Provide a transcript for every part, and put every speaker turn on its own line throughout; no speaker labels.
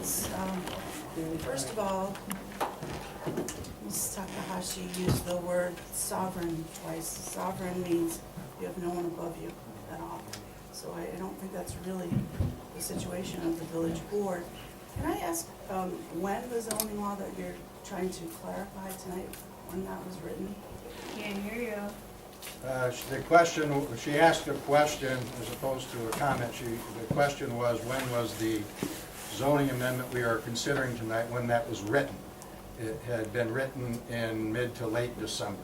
is, first of all, Ms. Takahashi used the word sovereign twice. Sovereign means you have no one above you at all. So I don't think that's really the situation of the village board. Can I ask when the zoning law that you're trying to clarify tonight, when that was written?
Can't hear you.
The question, she asked a question as opposed to a comment. The question was, when was the zoning amendment we are considering tonight, when that was written? It had been written in mid to late December.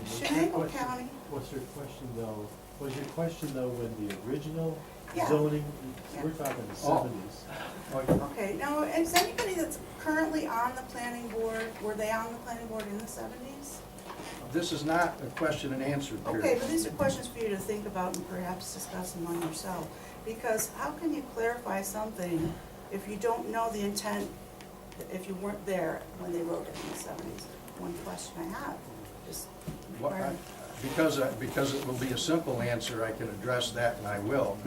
Shenango County.
What's your question though? Was your question though when the original
Yeah.
zoning,
Yeah.
we're talking the
Oh.
70s.
Okay, now, is anybody that's currently on the planning board, were they on the planning board in the 70s?
This is not a question and answer
Okay,
period.
but these are questions for you to think about and perhaps discuss among yourself. Because how can you clarify something if you don't know the intent, if you weren't there when they wrote it in the 70s? One question I have, just.
What I- Because it will be a simple answer, I can address that, and I will.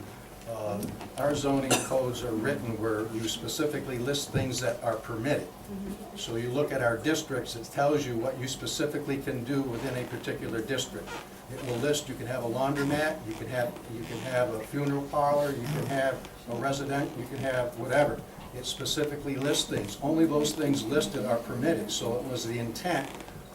Our zoning codes are written where you specifically list things that are permitted. So you look at our districts, it tells you what you specifically can do within a particular district. It will list, you can have a laundromat, you can have a funeral parlor, you can have a resident, you can have whatever. It specifically lists things. Only those things listed are permitted. So it was the intent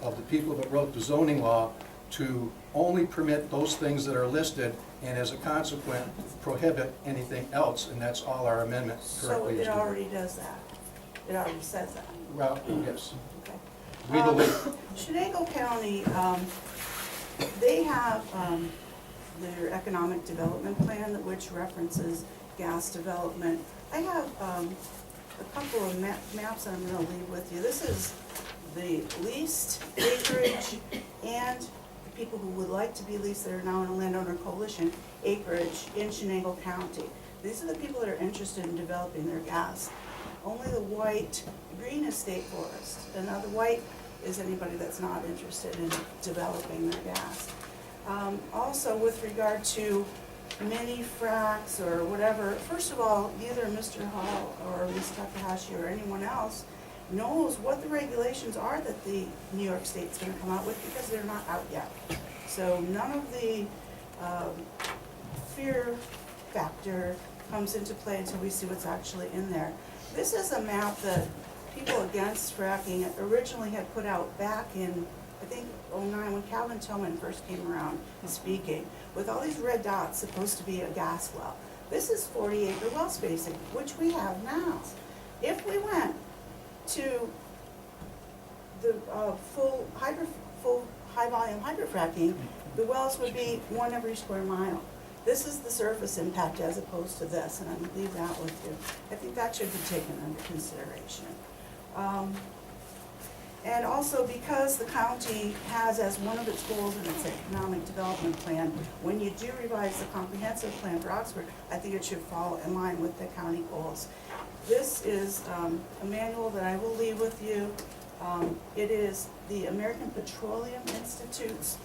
of the people that wrote the zoning law to only permit those things that are listed, and as a consequence, prohibit anything else, and that's all our amendment
So
currently is
it
doing.
already does that? It already says that?
Well, yes.
Okay.
We believe,
Shenango County, they have their economic development plan, which references gas development. I have a couple of maps that I'm going to leave with you. This is the leased acreage and the people who would like to be leased that are now in a landowner coalition acreage in Shenango County. These are the people that are interested in developing their gas. Only the white, green is state forest, and now the white is anybody that's not interested in developing their gas. Also, with regard to mini fracs or whatever, first of all, neither Mr. Hall or Ms. Takahashi or anyone else knows what the regulations are that the New York State's gonna come out with, because they're not out yet. So none of the fear factor comes into play until we see what's actually in there. This is a map that people against fracking originally had put out back in, I think, '09, when Calvin Tillman first came around speaking, with all these red dots supposed to be a gas well. This is 40-acre well spacing, which we have now. If we went to the full high-volume hydrofracking, the wells would be 1 every square mile. This is the surface impact as opposed to this, and I'm going to leave that with you. I think that should be taken under consideration. And also, because the county has as one of its goals in its economic development plan, when you do revise the comprehensive plan for Oxford, I think it should fall in line with the county goals. This is a manual that I will leave with you. It is the American Petroleum Institute's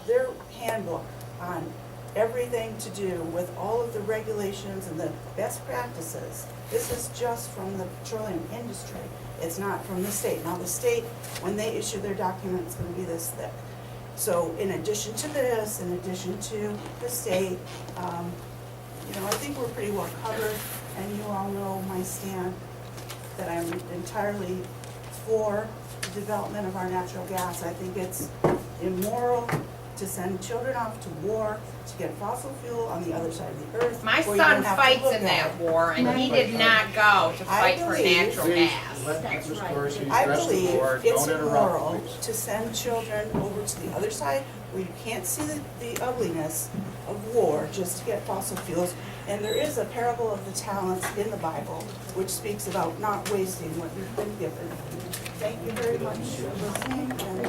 their handbook on everything to do with all of the regulations and the best practices. This is just from the petroleum industry. It's not from the state. Now the state, when they issue their document, it's going to be this thick. So in addition to this, in addition to the state, I think we're pretty well covered, and you all know my stand that I'm entirely for the development of our natural gas. I think it's immoral to send children off to war to get fossil fuel on the other side of the earth.
My
where you
son
don't have to
fights
look
in
at
that
it.
war, and he did not go to fight for
believe-
natural
please,
gas.
let Ms. Dorsey
I
address the
believe
board.
it's
Don't
immoral
interrupt, please.
to send children over to the other side where you can't see the ugliness of war just to get fossil fuels. And there is a parable of the talents in the Bible which speaks about not wasting what you've been given. Thank you very much for listening, and